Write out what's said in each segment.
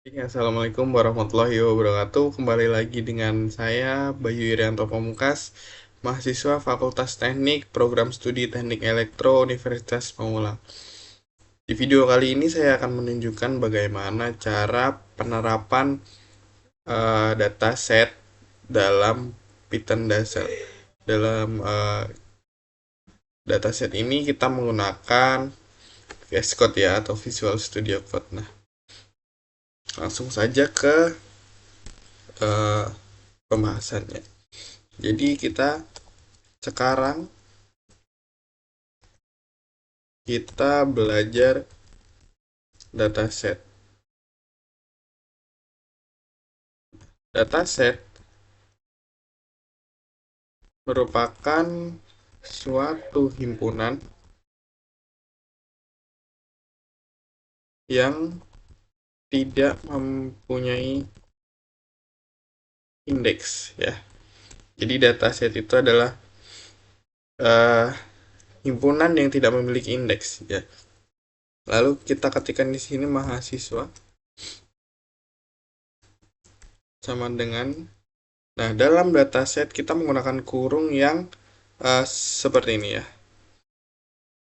Assalamualaikum warahmatullahi wabarakatuh. Kembali lagi dengan saya Bayu Irianto Pamungkas, mahasiswa Fakultas Teknik Program Studi Teknik Elektro Universitas Pamulang. Di video kali ini saya akan menunjukkan bagaimana cara penerapan dataset dalam Python dasar. Dalam dataset ini kita menggunakan VS Code ya atau Visual Studio Code. Nah, langsung saja ke uh, pembahasannya. Jadi sekarang kita belajar dataset. Dataset merupakan suatu himpunan yang tidak mempunyai indeks ya. Jadi dataset itu adalah uh, himpunan yang tidak memiliki indeks ya. Lalu kita ketikkan di sini mahasiswa sama dengan, nah dalam dataset kita menggunakan kurung yang seperti ini ya.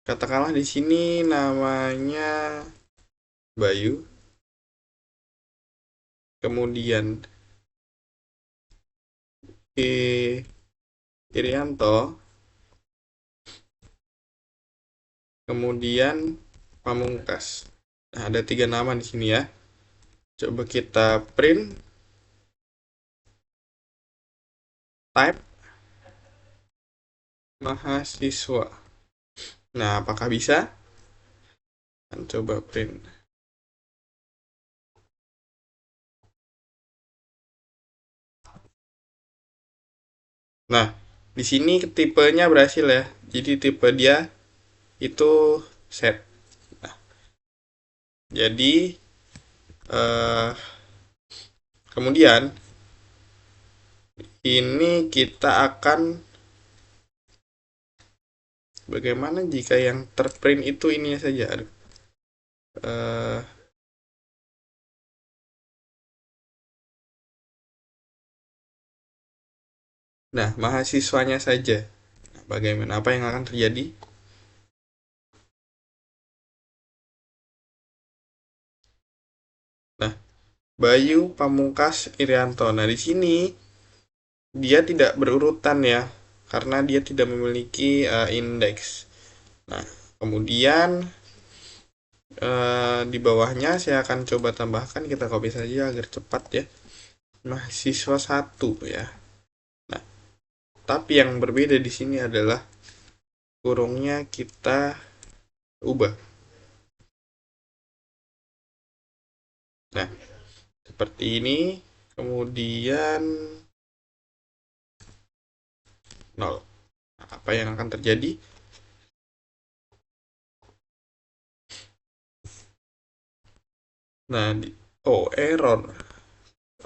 Katakanlah di sini namanya Bayu, kemudian Irianto, kemudian Pamungkas. Nah, ada 3 nama di sini ya. Coba kita print type mahasiswa. Nah, apakah bisa? Coba print. Nah, di sini tipenya berhasil ya. Jadi tipe dia itu set. Nah, jadi kemudian ini kita akan bagaimana jika yang terprint itu ini saja. Nah, mahasiswanya saja. Nah, bagaimana? Apa yang akan terjadi? Nah, Bayu Pamungkas Irianto. Nah, di sini dia tidak berurutan ya, karena dia tidak memiliki indeks. Nah, kemudian di bawahnya saya akan coba tambahkan, kita copy saja agar cepat ya. Mahasiswa satu ya. Nah, tapi yang berbeda di sini adalah kurungnya kita ubah. Nah, seperti ini. Kemudian 0. Nah, apa yang akan terjadi? Nah, oh error.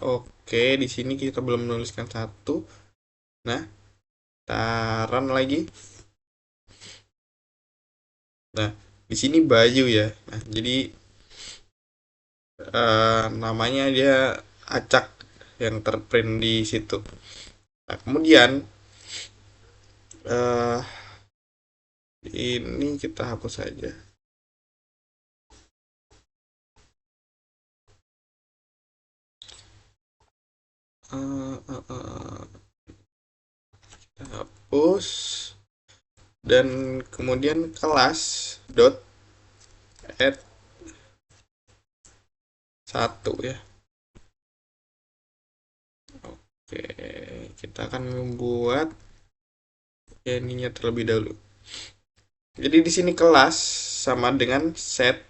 Oke, di sini kita belum menuliskan satu. Nah, taran lagi. Nah, di sini Bayu ya. Nah, jadi namanya dia acak yang terprint di situ. Nah, kemudian eh, ini kita hapus saja. Kita hapus dan kemudian kelas dot add 1 ya. Oke, kita akan membuat ininya terlebih dahulu. Jadi di sini kelas sama dengan set.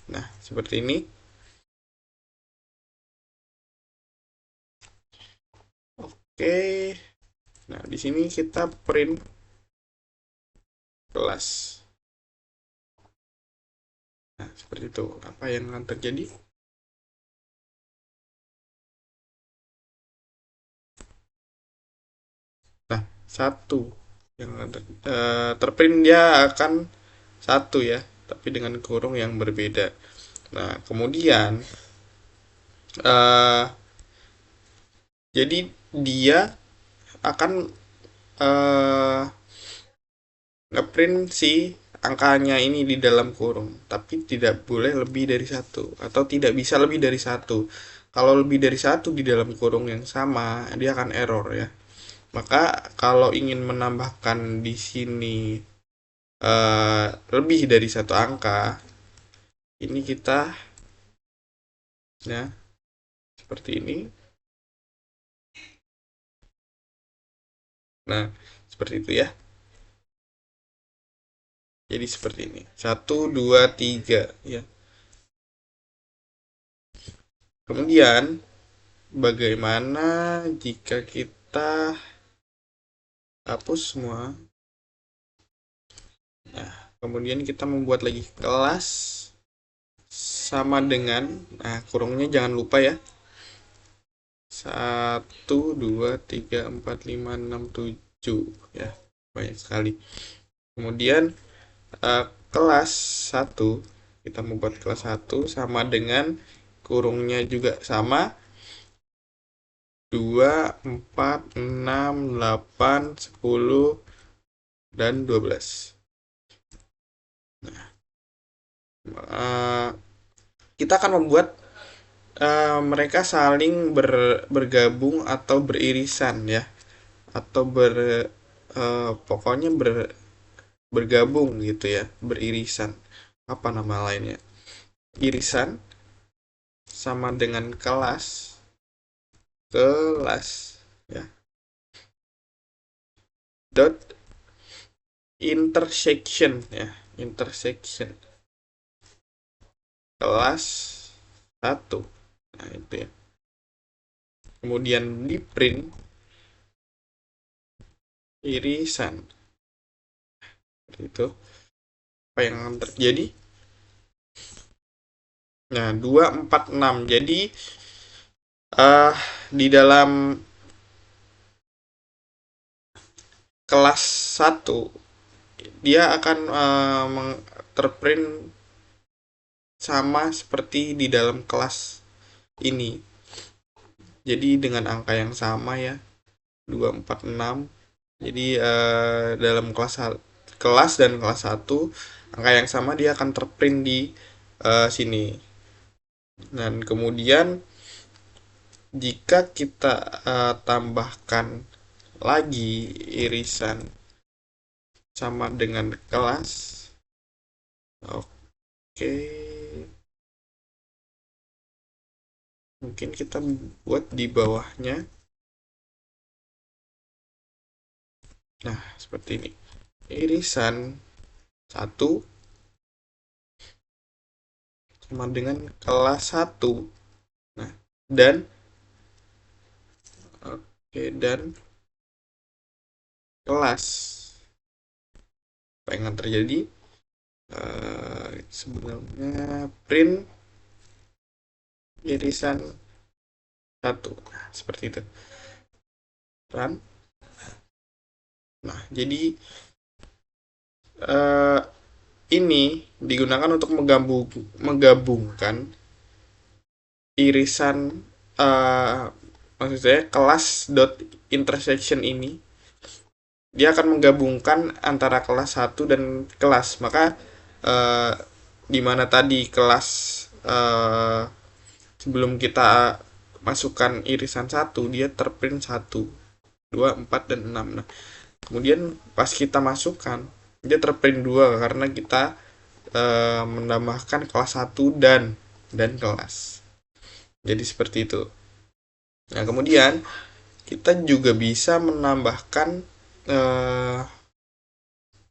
Nah, seperti ini. Oke. Nah, di sini kita print kelas. Nah, seperti itu. Apa yang akan terjadi? Nah, satu yang akan terprint dia akan satu ya, tapi dengan kurung yang berbeda. Nah, kemudian uh, jadi dia akan uh, ngeprint si angkanya ini di dalam kurung, tapi tidak boleh lebih dari satu atau tidak bisa lebih dari satu. Kalau lebih dari satu di dalam kurung yang sama, dia akan error ya. Maka kalau ingin menambahkan di sini lebih dari satu angka, ini kita ya seperti ini. Nah, seperti itu ya. Jadi seperti ini. Satu, dua, tiga ya. Kemudian bagaimana jika kita hapus semua? Nah, kemudian kita membuat lagi kelas sama dengan, nah kurungnya jangan lupa ya. 1, 2, 3, 4, 5, 6, 7 ya. Banyak sekali. Kemudian kelas 1 kita membuat kelas 1 sama dengan kurungnya juga sama 2, 4, 6, 8, 10 dan 12. Nah, kita akan membuat mereka saling bergabung atau beririsan ya, atau pokoknya bergabung gitu ya, beririsan. Apa nama lainnya? Irisan sama dengan kelas ya. Dot intersection ya, intersection kelas 1. Nah, itu ya. Kemudian di print irisan. Itu apa yang akan terjadi? Nah, 2, 4, 6. Jadi di dalam kelas 1 dia akan terprint sama seperti di dalam kelas ini. Jadi dengan angka yang sama ya, 2, 4, 6. Jadi dalam kelas dan kelas 1 angka yang sama dia akan terprint di sini. Dan kemudian jika kita tambahkan lagi irisan sama dengan kelas, oke, mungkin kita buat di bawahnya. Nah, seperti ini. Irisan 1 sama dengan kelas 1. Nah, dan kelas. Apa yang akan terjadi? Sebenarnya print irisan 1. Nah, seperti itu. Run. Nah, jadi ini digunakan untuk menggabungkan irisan maksud saya kelas dot intersection ini. Dia akan menggabungkan antara kelas 1 dan kelas. Maka di mana tadi kelas sebelum kita masukkan irisan 1 dia terprint 1, 2, 4 dan 6. Nah, kemudian pas kita masukkan dia terprint 2 karena kita menambahkan kelas 1 dan kelas. Jadi seperti itu. Nah, kemudian kita juga bisa menambahkan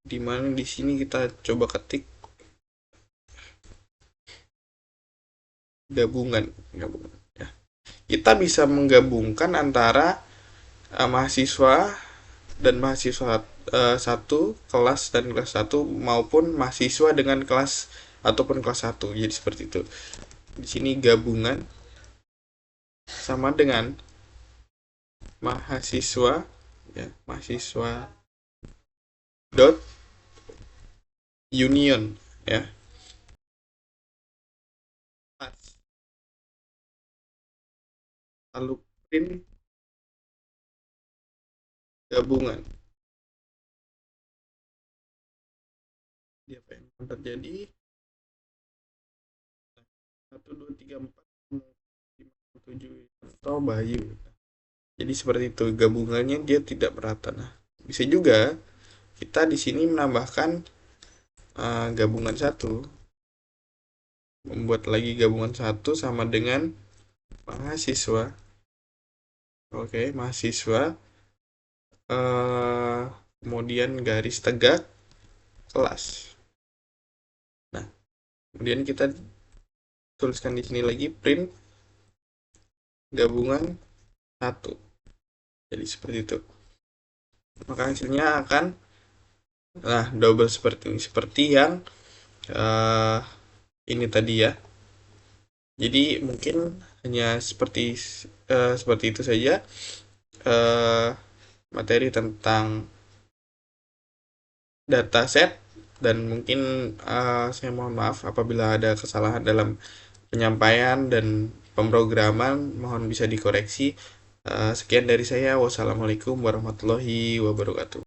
di mana di sini kita coba ketik gabungan ya. Kita bisa menggabungkan antara mahasiswa dan mahasiswa satu kelas dan kelas 1 maupun mahasiswa dengan kelas ataupun kelas 1. Jadi seperti itu. Di sini gabungan sama dengan mahasiswa ya, mahasiswa dot union ya. Pas. Lalu print gabungan. Jadi apa yang akan terjadi? 1, 2, 3, 4, 5, 7 atau Bayu. Jadi seperti itu, gabungannya dia tidak merata. Nah, bisa juga kita di sini menambahkan gabungan satu, membuat lagi gabungan satu sama dengan mahasiswa. Oke, mahasiswa, eh, kemudian garis tegak kelas. Nah, kemudian kita tuliskan di sini lagi print gabungan satu. Jadi seperti itu. Maka hasilnya akan double seperti ini, seperti yang eh, ini tadi ya. Jadi mungkin hanya seperti itu saja eh, materi tentang dataset, dan mungkin saya mohon maaf apabila ada kesalahan dalam penyampaian dan pemrograman, mohon bisa dikoreksi. Sekian dari saya. Wassalamualaikum warahmatullahi wabarakatuh.